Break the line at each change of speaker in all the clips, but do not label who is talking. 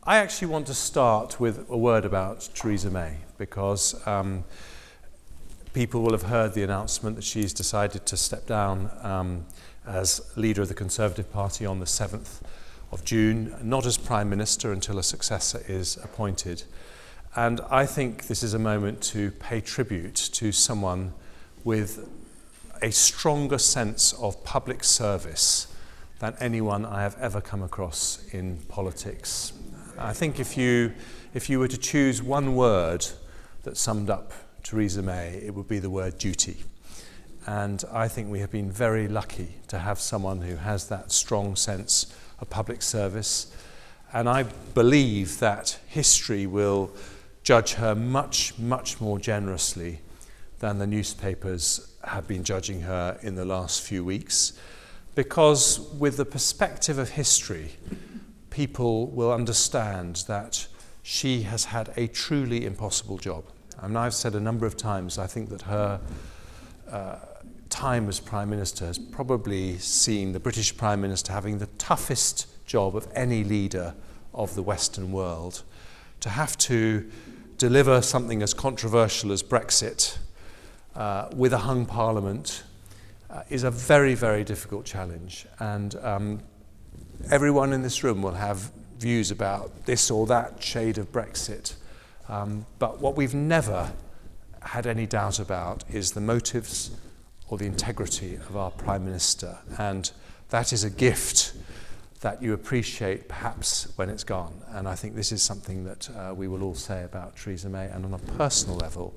I actually want to start with a word about Theresa May, because people will have heard the announcement that she's decided to step down as leader of the Conservative Party on the 7th of June, not as Prime Minister until a successor is appointed. And I think this is a moment to pay tribute to someone with a stronger sense of public service than anyone I have ever come across in politics. I think if you were to choose one word that summed up Theresa May, it would be the word duty. And I think we have been very lucky to have someone who has that strong sense of public service. And I believe that history will judge her much, much more generously than the newspapers have been judging her in the last few weeks. Because with the perspective of history, people will understand that she has had a truly impossible job. And I've said a number of times, I think that her time as Prime Minister has probably seen the British Prime Minister having the toughest job of any leader of the Western world. To have to deliver something as controversial as Brexit with a hung Parliament is a very, very difficult challenge. And everyone in this room will have views about this or that shade of Brexit. But what we've never had any doubt about is the motives or the integrity of our Prime Minister. And that is a gift that you appreciate perhaps when it's gone. And I think this is something that we will all say about Theresa May. And on a personal level,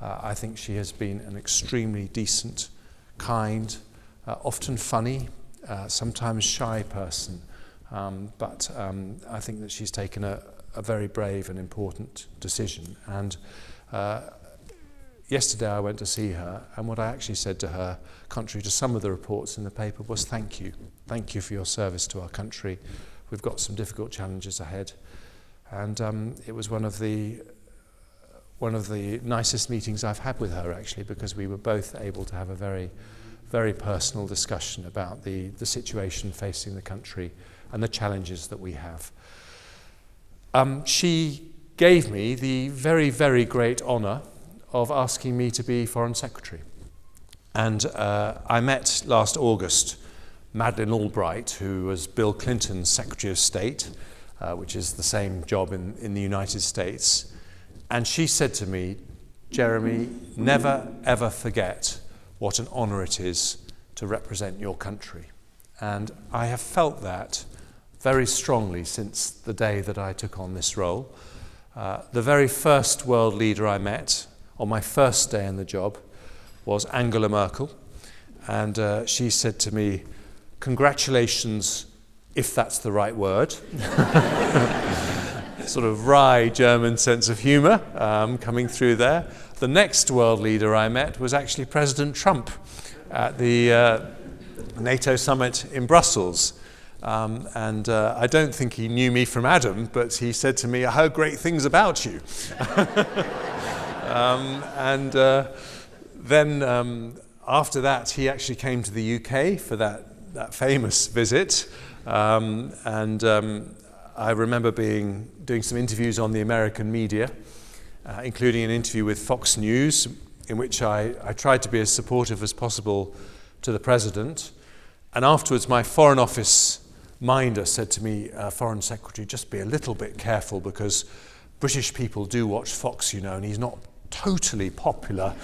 I think she has been an extremely decent, kind, often funny, sometimes shy person, but I think that she's taken a very brave and important decision. And yesterday I went to see her, and what I actually said to her, contrary to some of the reports in the paper, was thank you. Thank you for your service to our country. We've got some difficult challenges ahead. And it was one of the nicest meetings I've had with her, actually, because we were both able to have a very, very personal discussion about the situation facing the country and the challenges that we have. She gave me the very, very great honour of asking me to be Foreign Secretary. And I met last August Madeleine Albright, who was Bill Clinton's Secretary of State, which is the same job in the United States. And she said to me, Jeremy, never ever forget what an honour it is to represent your country. And I have felt that very strongly since the day that I took on this role. The very first world leader I met on my first day in the job was Angela Merkel. And she said to me, congratulations, if that's the right word. Sort of wry German sense of humour coming through there. The next world leader I met was actually President Trump at the NATO summit in Brussels. And I don't think he knew me from Adam, but he said to me, I heard great things about you. Then after that, he actually came to the UK for that famous visit. I remember doing some interviews on the American media, including an interview with Fox News, in which I tried to be as supportive as possible to the President. And afterwards, my Foreign Office minder said to me, Foreign Secretary, just be a little bit careful because British people do watch Fox, and he's not totally popular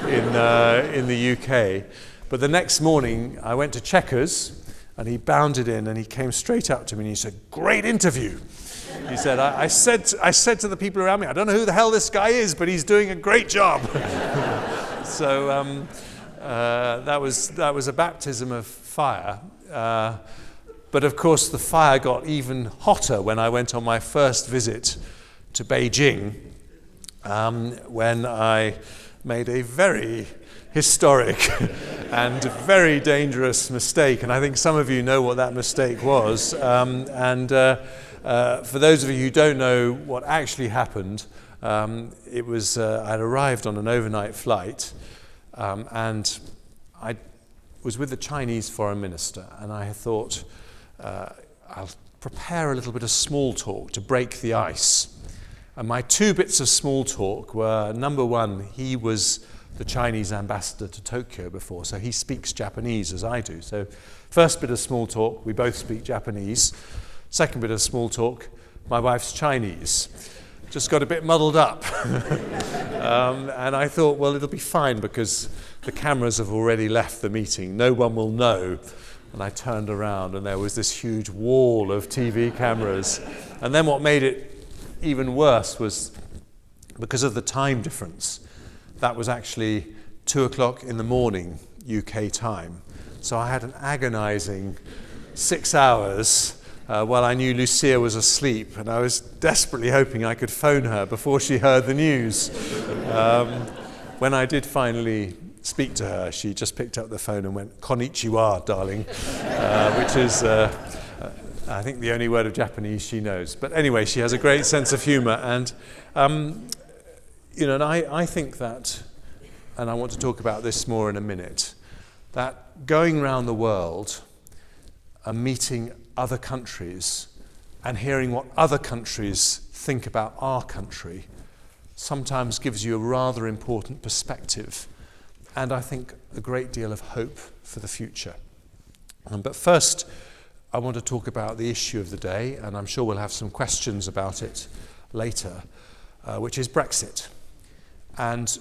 in the UK. But the next morning, I went to Chequers, and he bounded in and he came straight up to me and he said, great interview. He said, I said to the people around me, I don't know who the hell this guy is, but he's doing a great job. So that was a baptism of fire. But of course, the fire got even hotter when I went on my first visit to Beijing, when I made a very historic and very dangerous mistake. And I think some of you know what that mistake was. For those of you who don't know what actually happened, it was I'd arrived on an overnight flight, and I was with the Chinese foreign minister, and I thought, I'll I'll prepare a little bit of small talk to break the ice. And my two bits of small talk were, number one, he was the Chinese ambassador to Tokyo before, so he speaks Japanese as I do. So first bit of small talk, we both speak Japanese. Second bit of small talk, my wife's Chinese. Just got a bit muddled up. And I thought, well, it'll be fine because the cameras have already left the meeting. No one will know. And I turned around and there was this huge wall of TV cameras. And then what made it even worse was because of the time difference. That was actually 2 o'clock in the morning UK time. So I had an agonizing 6 hours while I knew Lucia was asleep, and I was desperately hoping I could phone her before she heard the news. When I did finally speak to her, she just picked up the phone and went, "Konnichiwa, darling," which is, I think, the only word of Japanese she knows. But anyway, she has a great sense of humor, and and I think that, and I want to talk about this more in a minute, that going around the world and meeting other countries and hearing what other countries think about our country sometimes gives you a rather important perspective, and I think a great deal of hope for the future. But first, I want to talk about the issue of the day, and I'm sure we'll have some questions about it later, which is Brexit. And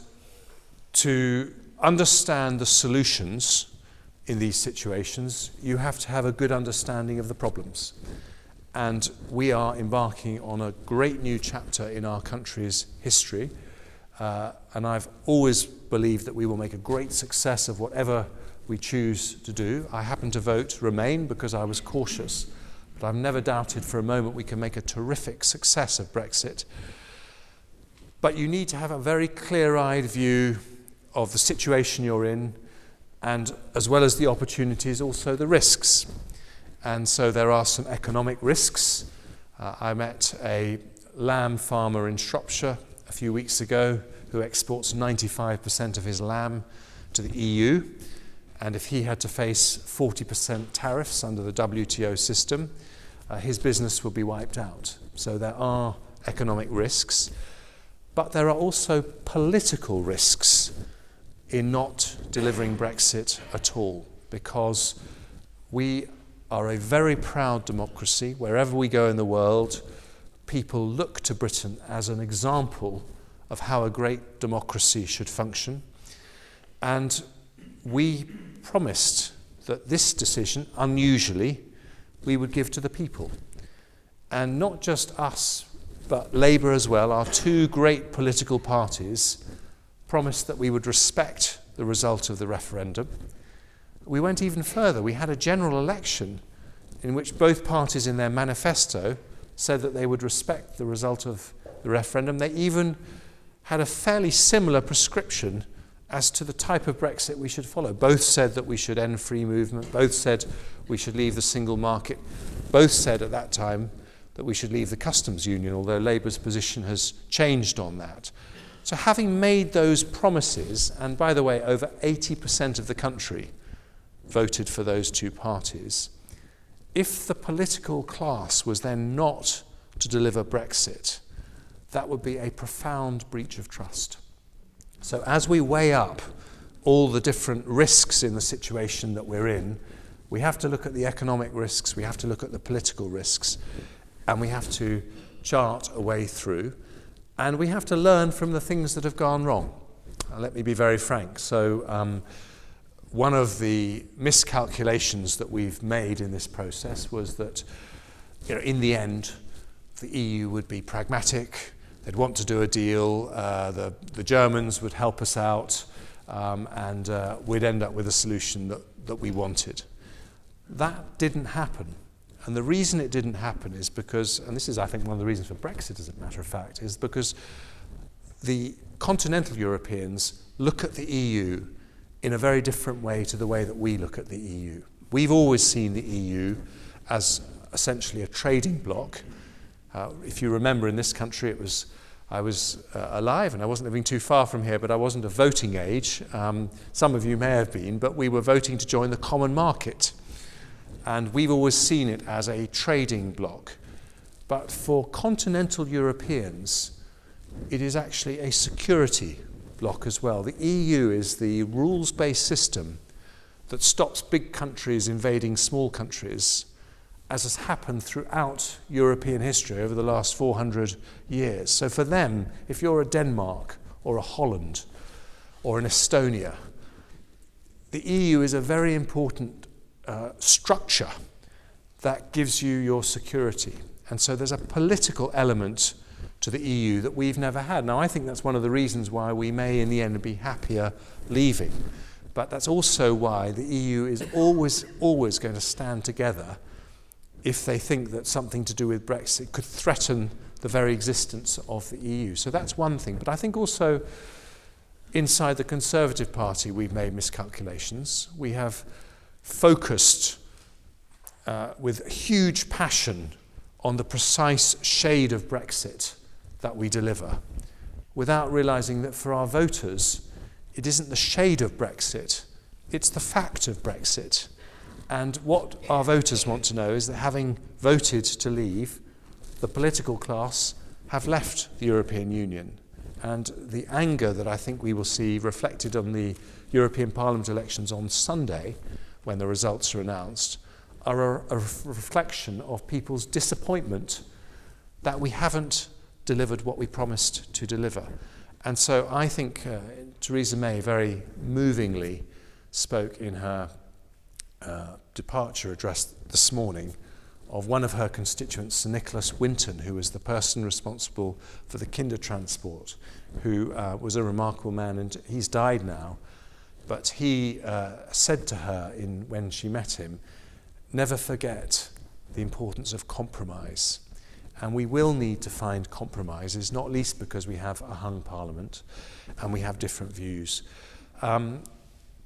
to understand the solutions in these situations, you have to have a good understanding of the problems. And we are embarking on a great new chapter in our country's history, and I've always believed that we will make a great success of whatever we choose to do. I happen to vote Remain because I was cautious, but I've never doubted for a moment we can make a terrific success of Brexit. But you need to have a very clear-eyed view of the situation you're in, and as well as the opportunities, also the risks. And so there are some economic risks. I met a lamb farmer in Shropshire a few weeks ago who exports 95% of his lamb to the EU. And if he had to face 40% tariffs under the WTO system, his business would be wiped out. So there are economic risks. But there are also political risks in not delivering Brexit at all, because we are a very proud democracy. Wherever we go in the world, people look to Britain as an example of how a great democracy should function. And we promised that this decision, unusually, we would give to the people. And not just us, but Labour as well, our two great political parties, promised that we would respect the result of the referendum. We went even further. We had a general election in which both parties in their manifesto said that they would respect the result of the referendum. They even had a fairly similar prescription as to the type of Brexit we should follow. Both said that we should end free movement. Both said we should leave the single market. Both said at that time that we should leave the customs union, although Labour's position has changed on that. So having made those promises, and by the way, over 80% of the country voted for those two parties, if the political class was then not to deliver Brexit, that would be a profound breach of trust. So as we weigh up all the different risks in the situation that we're in, we have to look at the economic risks, we have to look at the political risks, and we have to chart a way through, and we have to learn from the things that have gone wrong. Let me be very frank. So one of the miscalculations that we've made in this process was that, in the end, the EU would be pragmatic, they'd want to do a deal, the Germans would help us out, and we'd end up with a solution that we wanted. That didn't happen. And the reason it didn't happen is because, and this is, I think, one of the reasons for Brexit, as a matter of fact, is because the continental Europeans look at the EU in a very different way to the way that we look at the EU. We've always seen the EU as essentially a trading bloc. If you remember, in this country, I was alive, and I wasn't living too far from here, but I wasn't of voting age. Some of you may have been, but we were voting to join the common market. and we've always seen it as a trading bloc. But for continental Europeans, it is actually a security bloc as well. The EU is the rules-based system that stops big countries invading small countries, as has happened throughout European history over the last 400 years. So for them, if you're a Denmark or a Holland or an Estonia, the EU is a very important structure that gives you your security. And so there's a political element to the EU that we've never had. Now, I think that's one of the reasons why we may in the end be happier leaving. But that's also why the EU is always going to stand together if they think that something to do with Brexit could threaten the very existence of the EU. So that's one thing. But I think also inside the Conservative Party we've made miscalculations. We have focused with huge passion on the precise shade of Brexit that we deliver, without realising that for our voters, it isn't the shade of Brexit, it's the fact of Brexit. And what our voters want to know is that having voted to leave, the political class have left the European Union. And the anger that I think we will see reflected on the European Parliament elections on Sunday, when the results are announced, are a reflection of people's disappointment that we haven't delivered what we promised to deliver. And so I think Theresa May very movingly spoke in her departure address this morning of one of her constituents, Sir Nicholas Winton, who was the person responsible for the Kindertransport, who was a remarkable man, and he's died now. But he said to her when she met him, never forget the importance of compromise. And we will need to find compromises, not least because we have a hung parliament and we have different views. And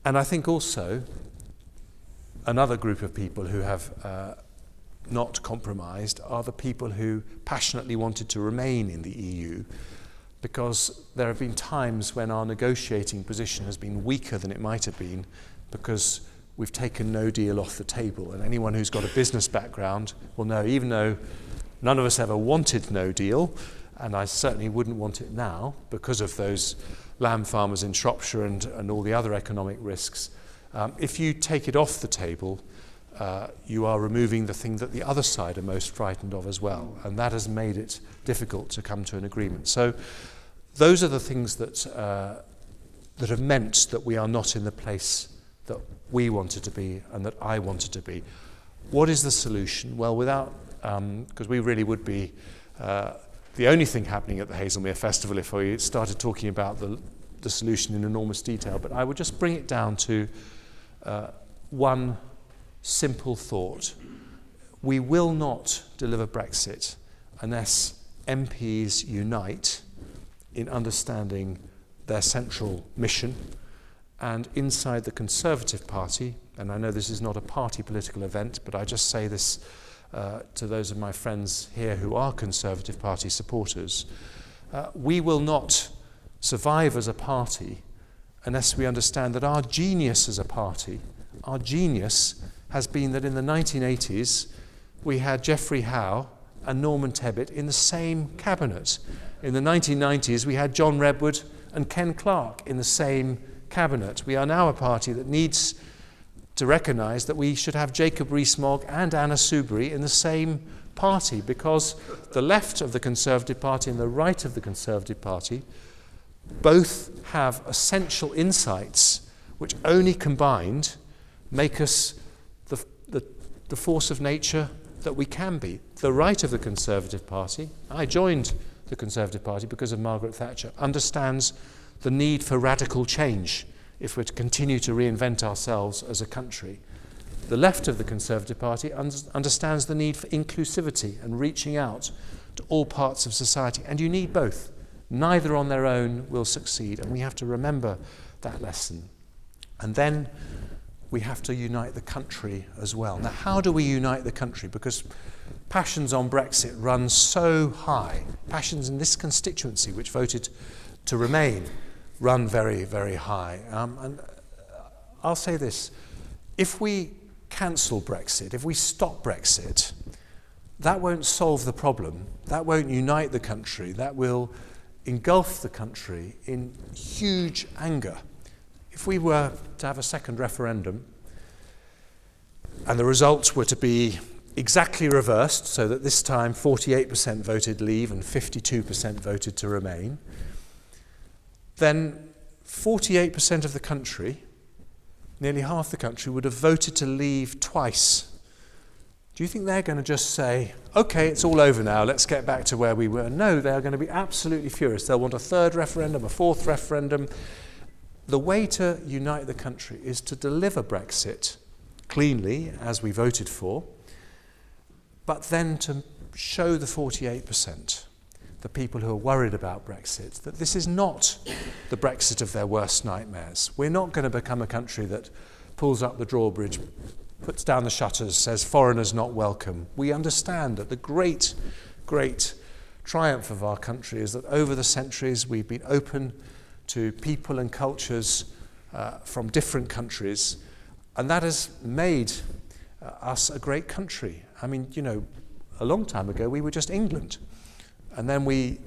I think also another group of people who have not compromised are the people who passionately wanted to remain in the EU, because there have been times when our negotiating position has been weaker than it might have been because we've taken no deal off the table. And anyone who's got a business background will know, even though none of us ever wanted no deal, and I certainly wouldn't want it now because of those lamb farmers in Shropshire and all the other economic risks, if you take it off the table, you are removing the thing that the other side are most frightened of as well, and that has made it difficult to come to an agreement. So those are the things that have meant that we are not in the place that we wanted to be and that I wanted to be. What is the solution? Well, because we really would be the only thing happening at the Haslemere Festival if we started talking about the solution in enormous detail, but I would just bring it down to one simple thought. We will not deliver Brexit unless MPs unite in understanding their central mission. And inside the Conservative Party, and I know this is not a party political event, but I just say this to those of my friends here who are Conservative Party supporters, we will not survive as a party unless we understand that our genius as a party, our genius has been that in the 1980s we had Geoffrey Howe and Norman Tebbit in the same cabinet. In the 1990s we had John Redwood and Ken Clarke in the same cabinet. We are now a party that needs to recognise that we should have Jacob Rees-Mogg and Anna Soubry in the same party, because the left of the Conservative Party and the right of the Conservative Party both have essential insights which only combined make us the force of nature that we can be. The right of the Conservative Party, I joined the Conservative Party because of Margaret Thatcher, understands the need for radical change if we're to continue to reinvent ourselves as a country. The left of the Conservative Party understands the need for inclusivity and reaching out to all parts of society, and you need both. Neither on their own will succeed, and we have to remember that lesson. And then we have to unite the country as well. Now, how do we unite the country? Because passions on Brexit run so high. Passions in this constituency, which voted to remain, run very, very high. And I'll say this. If we cancel Brexit, if we stop Brexit, that won't solve the problem. That won't unite the country. That will engulf the country in huge anger. If we were to have a second referendum and the results were to be exactly reversed, so that this time 48% voted leave and 52% voted to remain, then 48% of the country, nearly half the country, would have voted to leave twice. Do you think they're going to just say, okay, it's all over now, let's get back to where we were? No, they're going to be absolutely furious. They'll want a third referendum, a fourth referendum. The way to unite the country is to deliver Brexit cleanly, as we voted for, but then to show the 48%, the people who are worried about Brexit, that this is not the Brexit of their worst nightmares. We're not going to become a country that pulls up the drawbridge, puts down the shutters, says foreigners not welcome. We understand that the great, great triumph of our country is that over the centuries we've been open to people and cultures from different countries, and that has made us a great country. I mean, you know, a long time ago we were just England, and then we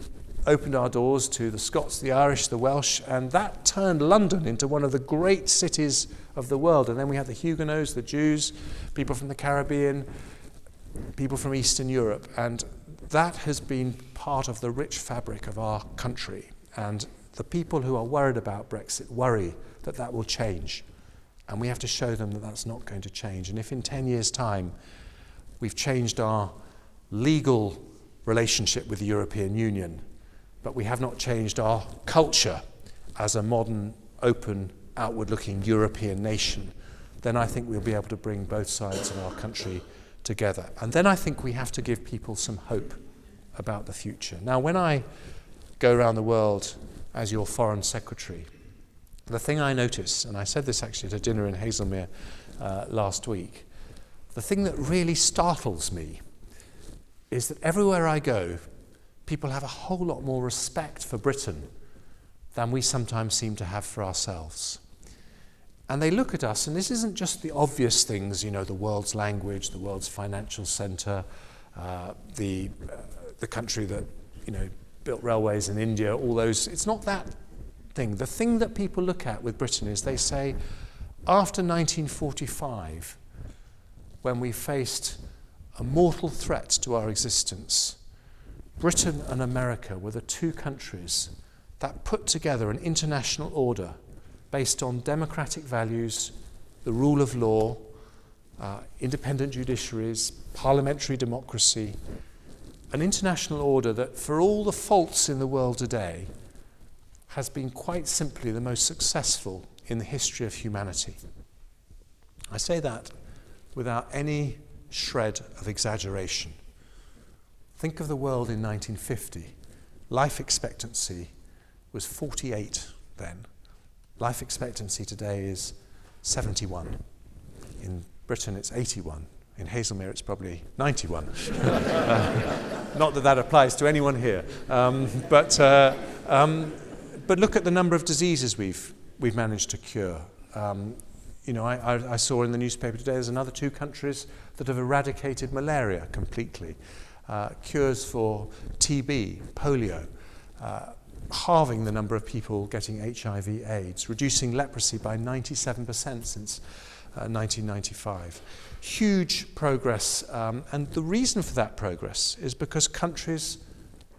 opened our doors to the Scots, the Irish, the Welsh, and that turned London into one of the great cities of the world. And then we had the Huguenots, the Jews, people from the Caribbean, people from Eastern Europe, and that has been part of the rich fabric of our country. And the people who are worried about Brexit worry that that will change, and we have to show them that that's not going to change. And if in 10 years' time we've changed our legal relationship with the European Union, but we have not changed our culture as a modern, open, outward-looking European nation, then I think we'll be able to bring both sides of our country together. And then I think we have to give people some hope about the future. Now, when I go around the world as your Foreign Secretary, the thing I notice, and I said this actually at a dinner in Haslemere last week, the thing that really startles me is that everywhere I go, people have a whole lot more respect for Britain than we sometimes seem to have for ourselves. And they look at us, and this isn't just the obvious things, you know, the world's language, the world's financial centre, the country that, you know, built railways in India, all those. It's not that thing. The thing that people look at with Britain is they say, after 1945, when we faced a mortal threat to our existence, Britain and America were the two countries that put together an international order based on democratic values, the rule of law, independent judiciaries, parliamentary democracy, an international order that, for all the faults in the world today, has been quite simply the most successful in the history of humanity. I say that without any shred of exaggeration. Think of the world in 1950. Life expectancy was 48 then. Life expectancy today is 71. In Britain it's 81. In Haslemere it's probably 91. Not that that applies to anyone here. But look at the number of diseases we've managed to cure. You know, I saw in the newspaper today there's another 2 countries that have eradicated malaria completely. Cures for TB, polio, halving the number of people getting HIV/AIDS, reducing leprosy by 97% since 1995. Huge progress, and the reason for that progress is because countries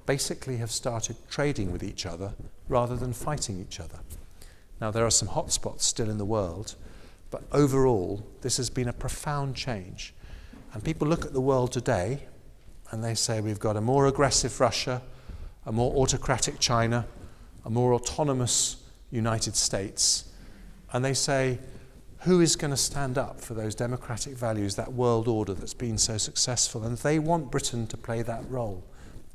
basically have started trading with each other rather than fighting each other. Now, there are some hotspots still in the world, but overall, this has been a profound change. And people look at the world today, and they say we've got a more aggressive Russia, a more autocratic China, a more autonomous United States, and they say, who is going to stand up for those democratic values, that world order that's been so successful? And they want Britain to play that role.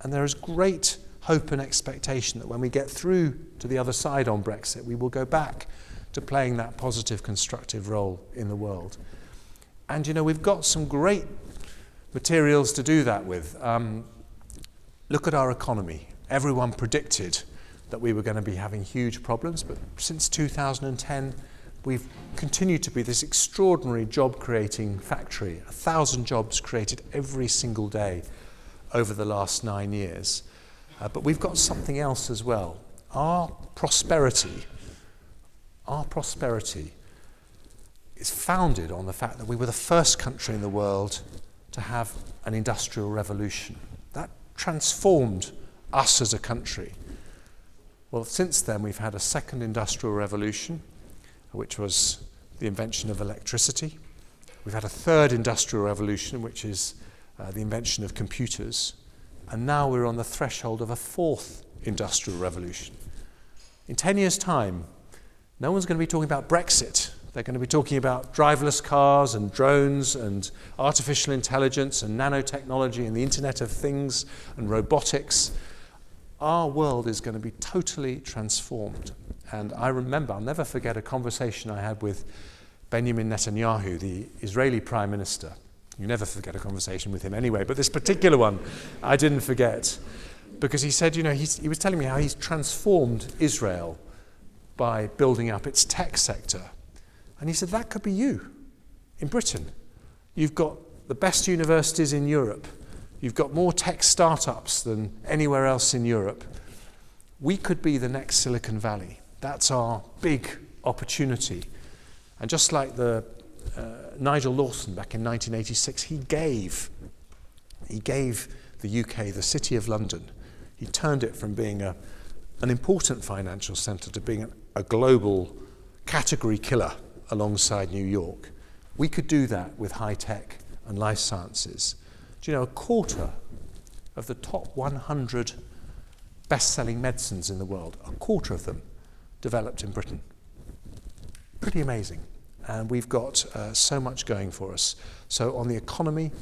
And there is great hope and expectation that when we get through to the other side on Brexit, we will go back to playing that positive, constructive role in the world. And, you know, we've got some great materials to do that with. Look at our economy. Everyone predicted that we were going to be having huge problems, but since 2010, we've continued to be this extraordinary job-creating factory. 1,000 jobs created every single day over the last 9 years. But we've got something else as well. Our prosperity is founded on the fact that we were the first country in the world to have an industrial revolution. That transformed us as a country. Well, since then we've had a second industrial revolution, which was the invention of electricity. We've had a third industrial revolution, which is the invention of computers. And now we're on the threshold of a fourth industrial revolution. In 10 years' time, no one's going to be talking about Brexit. They're going to be talking about driverless cars and drones and artificial intelligence and nanotechnology and the Internet of Things and robotics. Our world is going to be totally transformed. And I remember, I'll never forget a conversation I had with Benjamin Netanyahu, the Israeli Prime Minister. You never forget a conversation with him anyway, but this particular one I didn't forget. Because he said, he was telling me how he's transformed Israel by building up its tech sector. And he said, that could be you in Britain. You've got the best universities in Europe. You've got more tech startups than anywhere else in Europe. We could be the next Silicon Valley. That's our big opportunity. And just like Nigel Lawson back in 1986, he gave the UK, the City of London, he turned it from being an important financial centre to being a global category killer alongside New York. We could do that with high tech and life sciences. Do you know, a quarter of the top 100 best-selling medicines in the world, a quarter of them developed in Britain. Pretty amazing. And we've got so much going for us. So on the economy,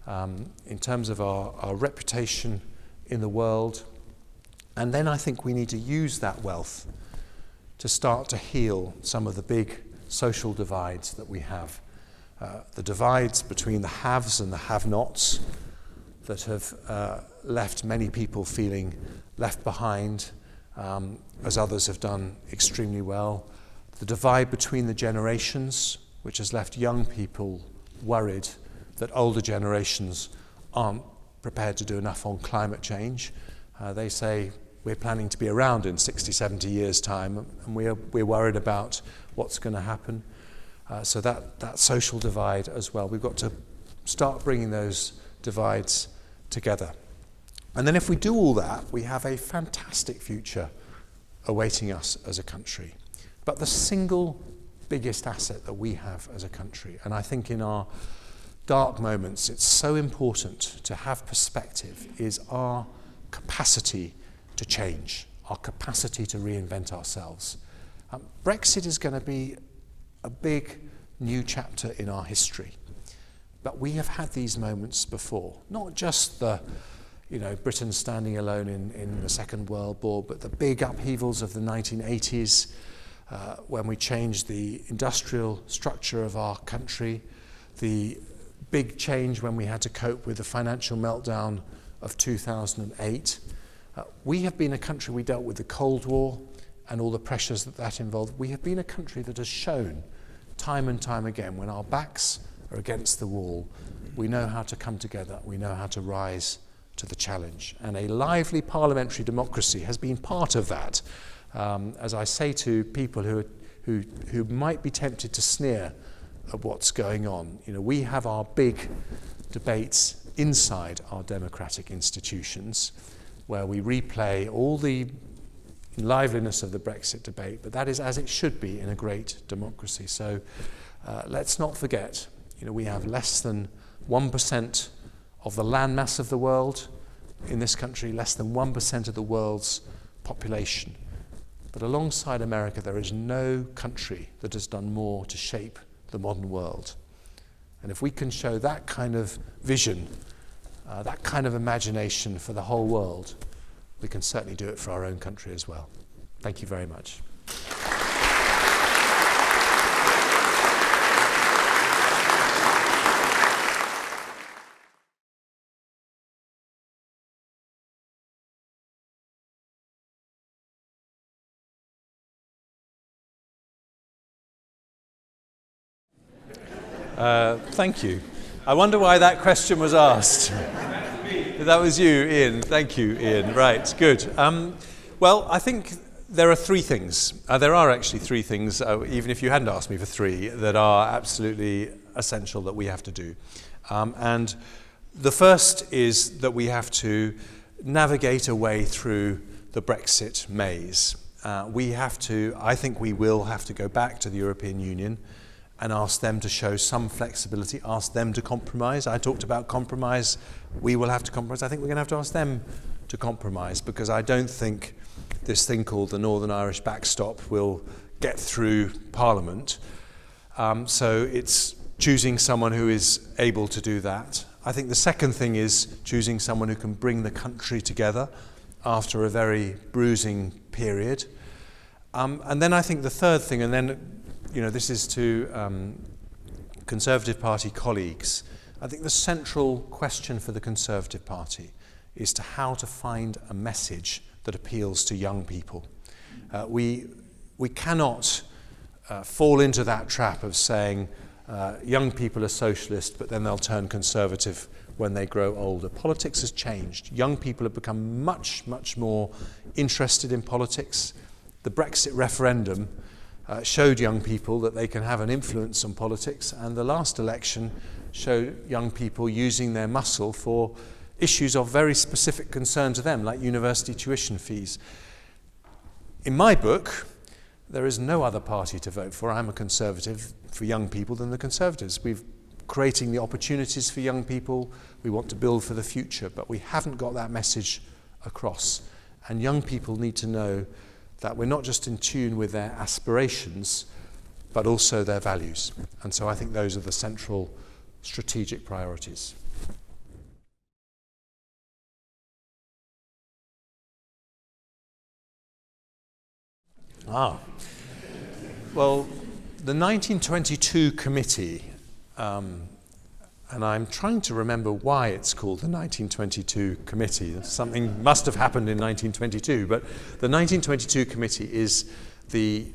in terms of our reputation in the world, and then I think we need to use that wealth to start to heal some of the big social divides that we have. The divides between the haves and the have-nots that have left many people feeling left behind, as others have done extremely well. The divide between the generations, which has left young people worried that older generations aren't prepared to do enough on climate change. They say we're planning to be around in 60, 70 years' time, and we're worried about what's going to happen. So that social divide as well. We've got to start bringing those divides together. And then if we do all that, we have a fantastic future awaiting us as a country. But the single biggest asset that we have as a country, and I think in our dark moments it's so important to have perspective, is our capacity to change, our capacity to reinvent ourselves. Brexit is going to be a big new chapter in our history. But we have had these moments before, not just the Britain standing alone in the Second World War, but the big upheavals of the 1980s, when we changed the industrial structure of our country, the big change when we had to cope with the financial meltdown of 2008. We have been a country, we dealt with the Cold War and all the pressures that involved. We have been a country that has shown time and time again, when our backs are against the wall, we know how to come together, we know how to rise to the challenge. And a lively parliamentary democracy has been part of that. As I say to people who might be tempted to sneer at what's going on, we have our big debates inside our democratic institutions, where we replay all the liveliness of the Brexit debate, but that is as it should be in a great democracy. So let's not forget, we have less than 1% of the landmass of the world in this country, less than 1% of the world's population. But alongside America, there is no country that has done more to shape the modern world. And if we can show that kind of vision, that kind of imagination for the whole world, we can certainly do it for our own country as well. Thank you very much. Thank you. I wonder why that question was asked. That was you, Ian. Thank you, Ian. Right, good. Well, I think there are three things. There are actually three things, even if you hadn't asked me for three, that are absolutely essential that we have to do. And the first is that we have to navigate a way through the Brexit maze. I think we will have to go back to the European Union and ask them to show some flexibility, ask them to compromise. I talked about compromise. We will have to compromise. I think we're going to have to ask them to compromise, because I don't think this thing called the Northern Irish backstop will get through Parliament. So it's choosing someone who is able to do that. I think the second thing is choosing someone who can bring the country together after a very bruising period. And then I think the third thing, and then, this is to Conservative Party colleagues. I think the central question for the Conservative Party is to how to find a message that appeals to young people. We cannot fall into that trap of saying young people are socialist, but then they'll turn conservative when they grow older. Politics has changed. Young people have become much, much more interested in politics. The Brexit referendum showed young people that they can have an influence on politics, and the last election showed young people using their muscle for issues of very specific concern to them, like university tuition fees. In my book, there is no other party to vote for. I'm a Conservative for young people than the Conservatives. We're creating the opportunities for young people. We want to build for the future, but we haven't got that message across. And young people need to know that we're not just in tune with their aspirations, but also their values. And so I think those are the central strategic priorities. Well, the 1922 committee, and I'm trying to remember why it's called the 1922 committee. Something must have happened in 1922, but the 1922 committee is the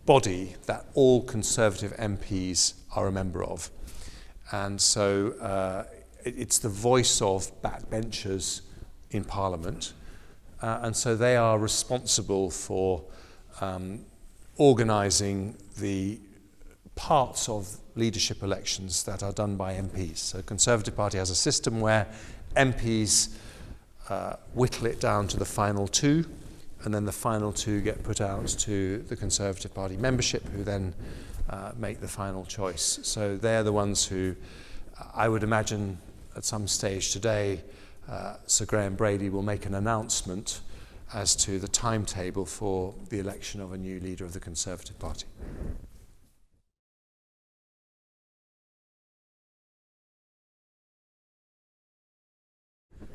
body that all Conservative MPs are a member of. And so it's the voice of backbenchers in Parliament. And so they are responsible for organising the parts of leadership elections that are done by MPs. So the Conservative Party has a system where MPs whittle it down to the final two, and then the final two get put out to the Conservative Party membership, who then make the final choice. So they're the ones who, I would imagine at some stage today, Sir Graham Brady will make an announcement as to the timetable for the election of a new leader of the Conservative Party.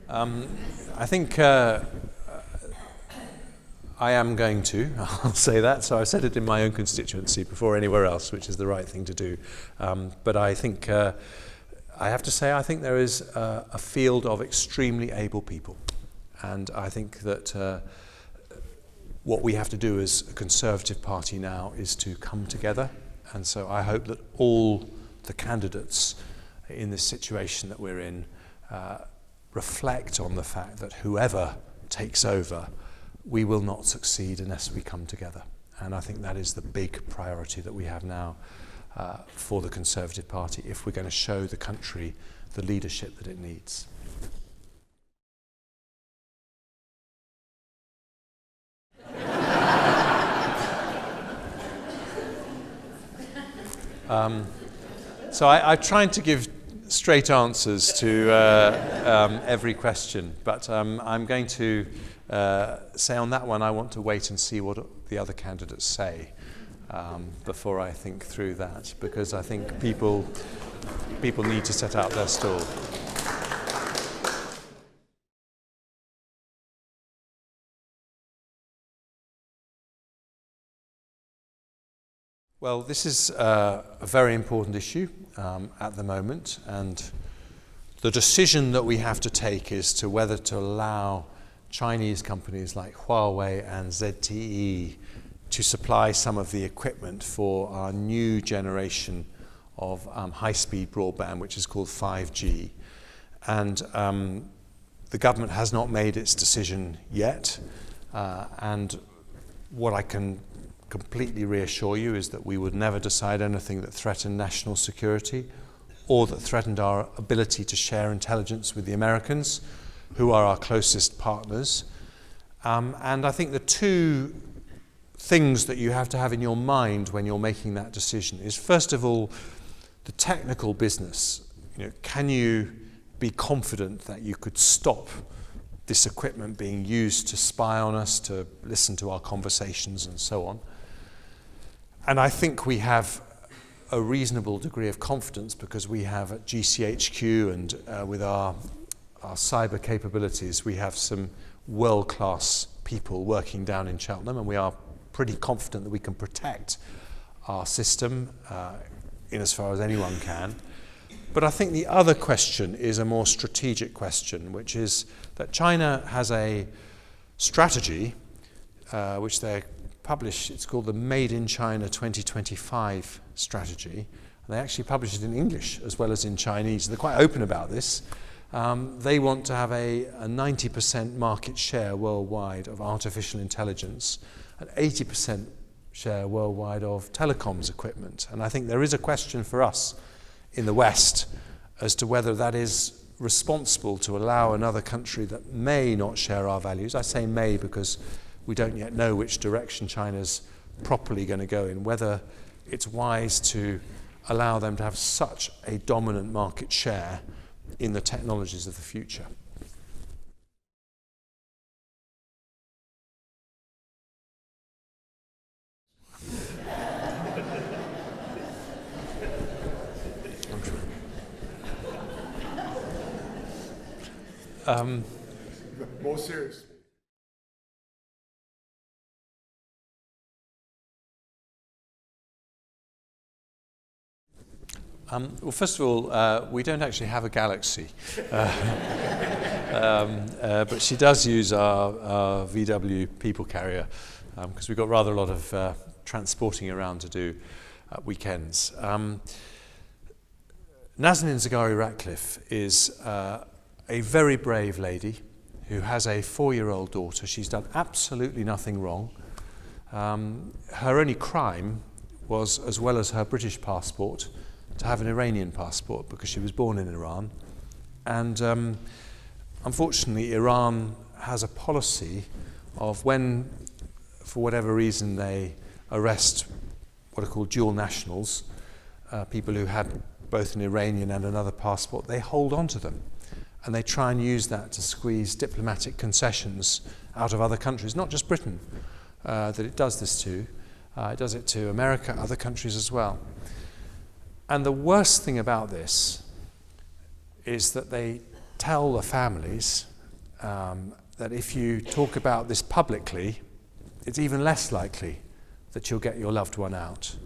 I think I am going to, I'll say that. So I said it in my own constituency before anywhere else, which is the right thing to do. But I think, I have to say, I think there is a field of extremely able people. And I think that what we have to do as a Conservative Party now is to come together. And so I hope that all the candidates in this situation that we're in reflect on the fact that whoever takes over, we will not succeed unless we come together. And I think that is the big priority that we have now for the Conservative Party if we're going to show the country the leadership that it needs. So I tried to give straight answers to every question, but I'm going to say on that one I want to wait and see what the other candidates say before I think through that, because I think people need to set out their stall. Well, this is a very important issue at the moment, and the decision that we have to take is to whether to allow Chinese companies like Huawei and ZTE to supply some of the equipment for our new generation of high-speed broadband, which is called 5G. And the government has not made its decision yet. And what I can completely reassure you is that we would never decide anything that threatened national security or that threatened our ability to share intelligence with the Americans, who are our closest partners. And I think the two things that you have to have in your mind when you're making that decision is, first of all, the technical business. Can you be confident that you could stop this equipment being used to spy on us, to listen to our conversations and so on? And I think we have a reasonable degree of confidence because we have at GCHQ and with our cyber capabilities, we have some world-class people working down in Cheltenham, and we are pretty confident that we can protect our system in as far as anyone can. But I think the other question is a more strategic question, which is that China has a strategy which they publish. It's called the Made in China 2025 strategy. And they actually publish it in English as well as in Chinese. They're quite open about this. They want to have a 90% market share worldwide of artificial intelligence and 80% share worldwide of telecoms equipment. And I think there is a question for us in the West as to whether that is responsible to allow another country that may not share our values. I say may because we don't yet know which direction China's properly going to go in, whether it's wise to allow them to have such a dominant market share in the technologies of the future.
More seriously.
Well, first of all, we don't actually have a galaxy, but she does use our VW people carrier because we've got rather a lot of transporting around to do at weekends. Nazanin Zaghari-Ratcliffe is a very brave lady who has a 4-year-old daughter. She's done absolutely nothing wrong. Her only crime was, as well as her British passport, to have an Iranian passport because she was born in Iran. And unfortunately, Iran has a policy of when, for whatever reason, they arrest what are called dual nationals, people who had both an Iranian and another passport, they hold on to them. And they try and use that to squeeze diplomatic concessions out of other countries, not just Britain, that it does this to. It does it to America, other countries as well. And the worst thing about this is that they tell the families that if you talk about this publicly, it's even less likely that you'll get your loved one out.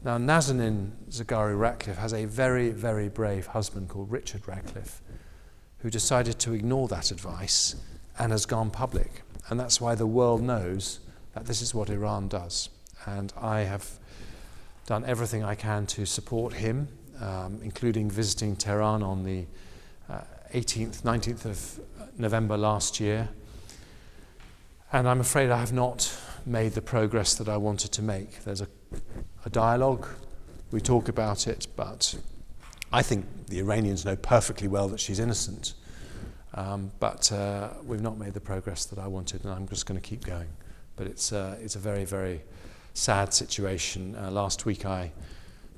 Now, Nazanin Zaghari-Ratcliffe has a very, very brave husband called Richard Ratcliffe, who decided to ignore that advice and has gone public. And that's why the world knows that this is what Iran does. And I have done everything I can to support him, including visiting Tehran on the 18th, 19th of November last year. And I'm afraid I have not made the progress that I wanted to make. There's a dialogue, we talk about it, but I think the Iranians know perfectly well that she's innocent. But we've not made the progress that I wanted, and I'm just going to keep going. But it's a very, very sad situation. Last week I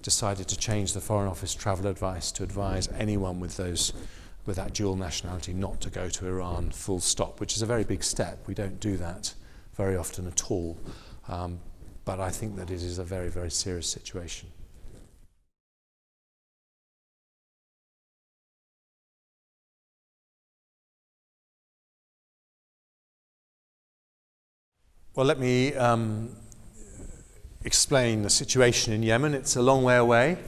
decided to change the Foreign Office travel advice to advise anyone with that dual nationality not to go to Iran, full stop, which is a very big step. We don't do that very often at all. But I think that it is a very, very serious situation. Well, let me explain the situation in Yemen. It's a long way away,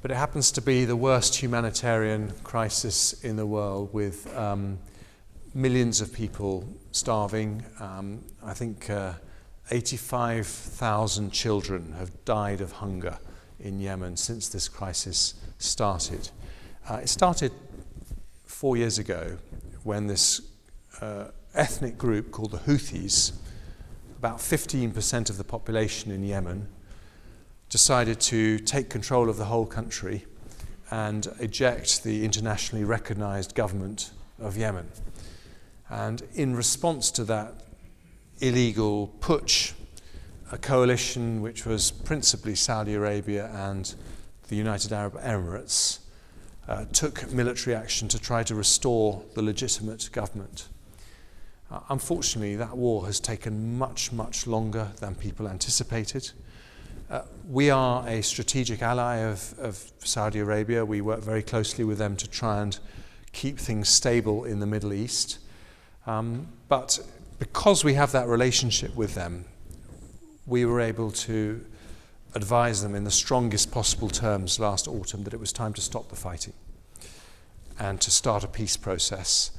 but it happens to be the worst humanitarian crisis in the world, with millions of people starving. I think 85,000 children have died of hunger in Yemen since this crisis started. It started 4 years ago when this ethnic group called the Houthis, about 15% of the population in Yemen, decided to take control of the whole country and eject the internationally recognized government of Yemen. And in response to that illegal putsch, a coalition which was principally Saudi Arabia and the United Arab Emirates took military action to try to restore the legitimate government. Unfortunately, that war has taken much, much longer than people anticipated. We are a strategic ally of Saudi Arabia. We work very closely with them to try and keep things stable in the Middle East. But because we have that relationship with them, we were able to advise them in the strongest possible terms last autumn that it was time to stop the fighting and to start a peace process.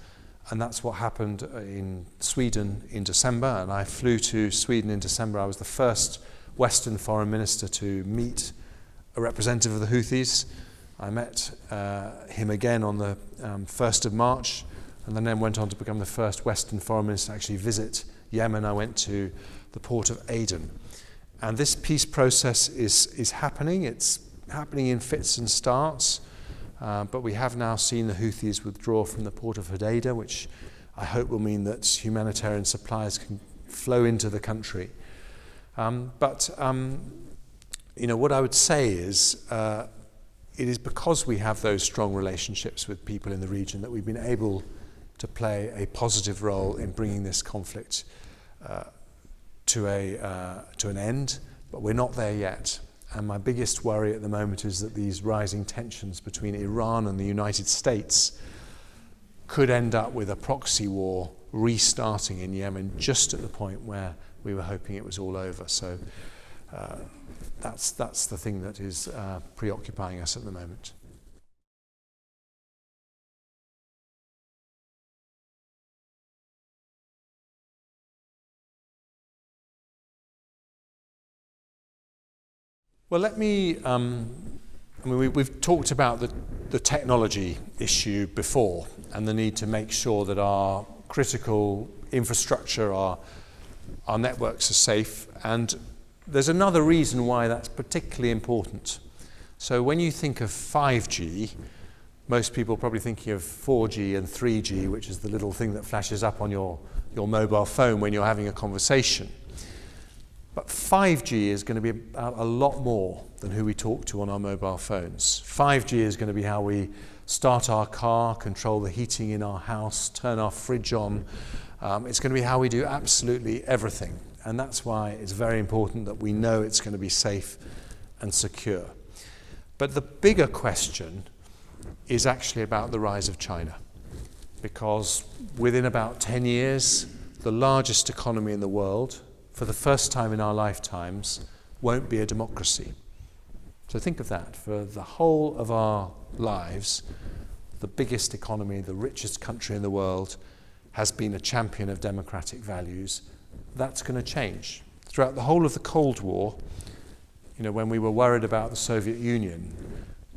And that's what happened in Sweden in December. And I flew to Sweden in December. I was the first Western foreign minister to meet a representative of the Houthis. I met him again on the 1st of March, and then went on to become the first Western foreign minister to actually visit Yemen. I went to the port of Aden. And this peace process is happening. It's happening in fits and starts. But we have now seen the Houthis withdraw from the port of Hodeida, which I hope will mean that humanitarian supplies can flow into the country. But what I would say is it is because we have those strong relationships with people in the region that we've been able to play a positive role in bringing this conflict to an end, but we're not there yet. And my biggest worry at the moment is that these rising tensions between Iran and the United States could end up with a proxy war restarting in Yemen just at the point where we were hoping it was all over. So that's the thing that is preoccupying us at the moment. Well, let me, we've talked about the technology issue before and the need to make sure that our critical infrastructure, our networks are safe. And there's another reason why that's particularly important. So when you think of 5G, most people are probably thinking of 4G and 3G, which is the little thing that flashes up on your mobile phone when you're having a conversation. But 5G is going to be a lot more than who we talk to on our mobile phones. 5G is going to be how we start our car, control the heating in our house, turn our fridge on. It's going to be how we do absolutely everything. And that's why it's very important that we know it's going to be safe and secure. But the bigger question is actually about the rise of China. Because within about 10 years, the largest economy in the world, for the first time in our lifetimes, won't be a democracy. So think of that. For the whole of our lives, the biggest economy, the richest country in the world, has been a champion of democratic values. That's going to change. Throughout the whole of the Cold War, when we were worried about the Soviet Union,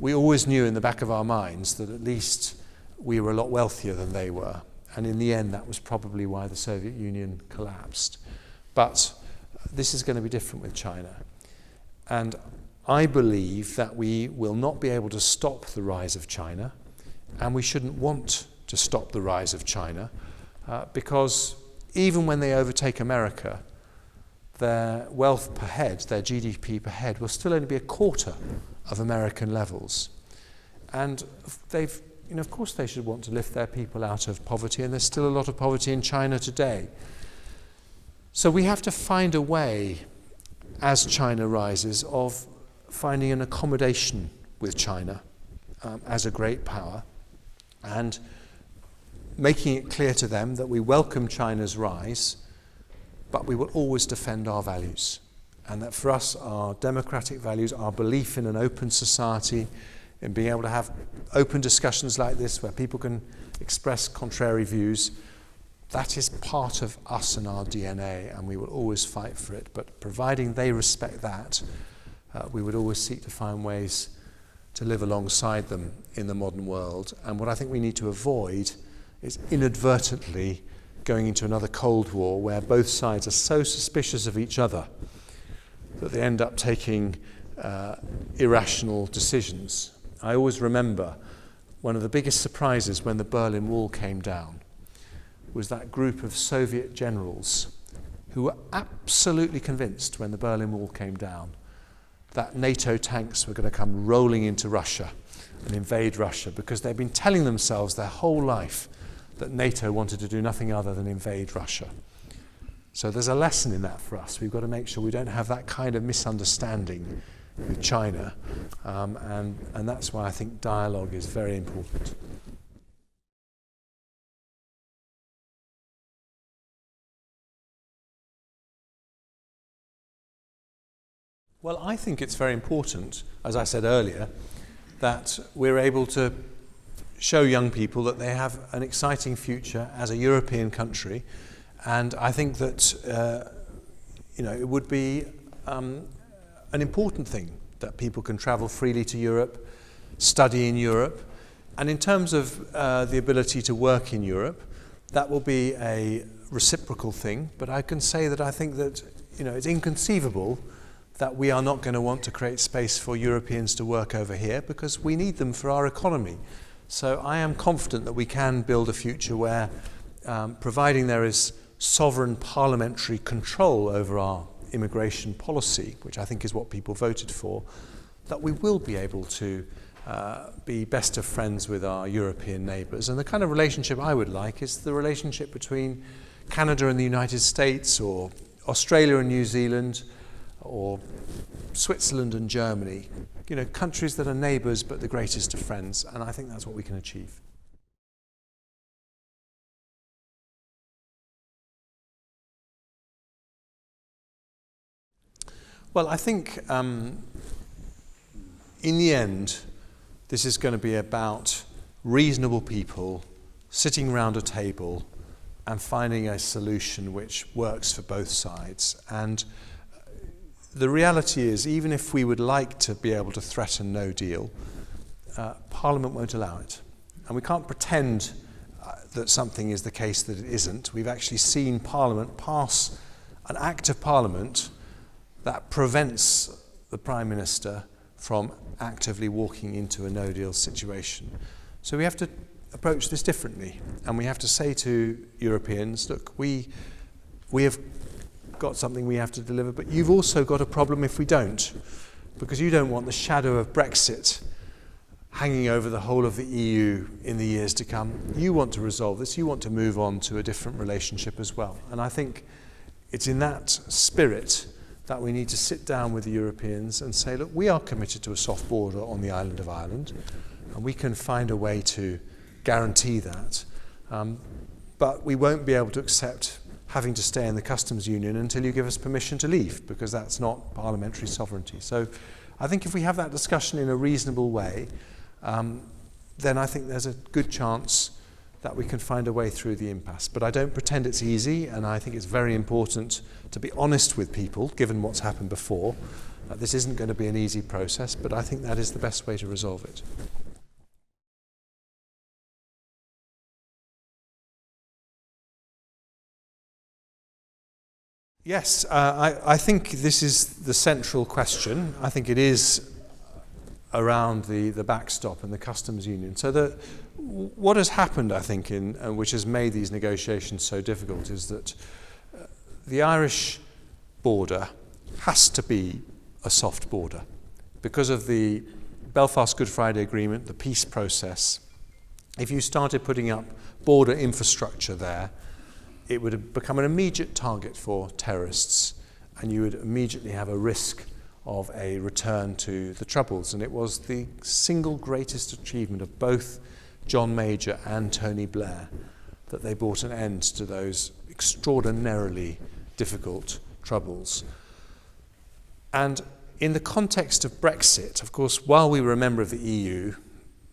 we always knew in the back of our minds that at least we were a lot wealthier than they were. And in the end, that was probably why the Soviet Union collapsed. But this is going to be different with China. And I believe that we will not be able to stop the rise of China, and we shouldn't want to stop the rise of China, because even when they overtake America, their wealth per head, their GDP per head, will still only be a quarter of American levels. And of course they should want to lift their people out of poverty, and there's still a lot of poverty in China today. So we have to find a way, as China rises, of finding an accommodation with China as a great power, and making it clear to them that we welcome China's rise, but we will always defend our values. And that for us, our democratic values, our belief in an open society, in being able to have open discussions like this where people can express contrary views, that is part of us and our DNA, and we will always fight for it. But providing they respect that, we would always seek to find ways to live alongside them in the modern world. And what I think we need to avoid is inadvertently going into another Cold War where both sides are so suspicious of each other that they end up taking irrational decisions. I always remember one of the biggest surprises when the Berlin Wall came down was that group of Soviet generals who were absolutely convinced when the Berlin Wall came down that NATO tanks were going to come rolling into Russia and invade Russia, because they'd been telling themselves their whole life that NATO wanted to do nothing other than invade Russia. So there's a lesson in that for us. We've got to make sure we don't have that kind of misunderstanding with China, and that's why I think dialogue is very important. Well, I think it's very important, as I said earlier, that we're able to show young people that they have an exciting future as a European country, and I think that it would be an important thing that people can travel freely to Europe, study in Europe, and in terms of the ability to work in Europe, that will be a reciprocal thing. But I can say that I think that it's inconceivable that we are not going to want to create space for Europeans to work over here, because we need them for our economy. So I am confident that we can build a future where, providing there is sovereign parliamentary control over our immigration policy, which I think is what people voted for, that we will be able to be best of friends with our European neighbours. And the kind of relationship I would like is the relationship between Canada and the United States, or Australia and New Zealand, or Switzerland and Germany, countries that are neighbours but the greatest of friends, and I think that's what we can achieve. Well, I think in the end, this is going to be about reasonable people sitting around a table and finding a solution which works for both sides. And the reality is, even if we would like to be able to threaten no deal, Parliament won't allow it. And we can't pretend that something is the case that it isn't. We've actually seen Parliament pass an Act of Parliament that prevents the Prime Minister from actively walking into a no-deal situation. So we have to approach this differently, and we have to say to Europeans, look, we have got something we have to deliver, but you've also got a problem if we don't, because you don't want the shadow of Brexit hanging over the whole of the EU in the years to come. You want to resolve this, you want to move on to a different relationship as well. And I think it's in that spirit that we need to sit down with the Europeans and say, look, we are committed to a soft border on the island of Ireland, and we can find a way to guarantee that, but we won't be able to accept having to stay in the customs union until you give us permission to leave, because that's not parliamentary sovereignty. So I think if we have that discussion in a reasonable way, then I think there's a good chance that we can find a way through the impasse. But I don't pretend it's easy, and I think it's very important to be honest with people, given what's happened before. This isn't going to be an easy process, but I think that is the best way to resolve it. Yes, I think this is the central question. I think it is around the backstop and the customs union. So what has happened, I think, which has made these negotiations so difficult, is that the Irish border has to be a soft border because of the Belfast Good Friday Agreement, the peace process. If you started putting up border infrastructure there, it would have become an immediate target for terrorists, and you would immediately have a risk of a return to the Troubles. And it was the single greatest achievement of both John Major and Tony Blair that they brought an end to those extraordinarily difficult Troubles. And in the context of Brexit, of course, while we were a member of the EU,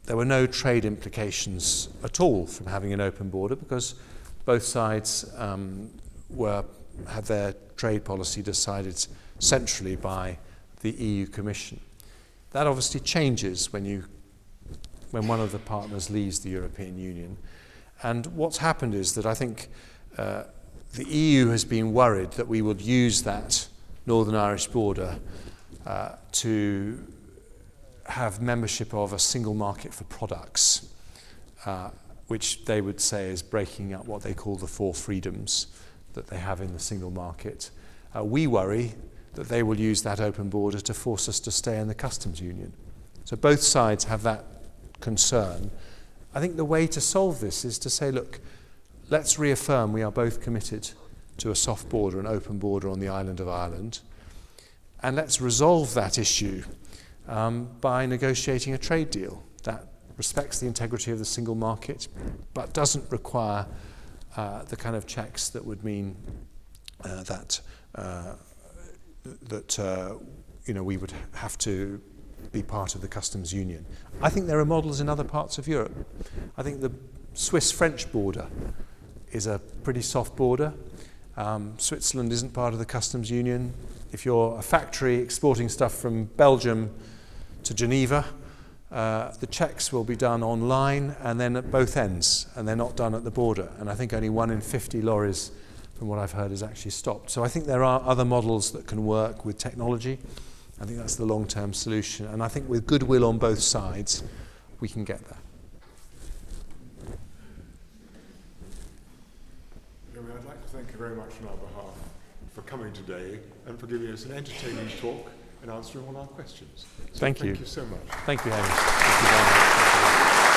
there were no trade implications at all from having an open border, because both sides had their trade policy decided centrally by the EU Commission. That obviously changes when one of the partners leaves the European Union. And what's happened is that I think the EU has been worried that we would use that Northern Irish border to have membership of a single market for products, which they would say is breaking up what they call the four freedoms that they have in the single market. We worry that they will use that open border to force us to stay in the customs union. So both sides have that concern. I think the way to solve this is to say, look, let's reaffirm we are both committed to a soft border, an open border on the island of Ireland, and let's resolve that issue by negotiating a trade deal that respects the integrity of the single market, but doesn't require the kind of checks that would mean that we would have to be part of the customs union. I think there are models in other parts of Europe. I think the Swiss-French border is a pretty soft border. Switzerland isn't part of the customs union. If you're a factory exporting stuff from Belgium to Geneva, the checks will be done online and then at both ends, and they're not done at the border. And I think only 1 in 50 lorries, from what I've heard, is actually stopped. So I think there are other models that can work with technology. I think that's the long-term solution. And I think with goodwill on both sides, we can get there.
Jeremy, I'd like to thank you very much on our behalf for coming today and for giving us an entertaining talk and answering all our questions. So
Thank you.
Thank you so much.
Thank you, Hamish. Thank you very much.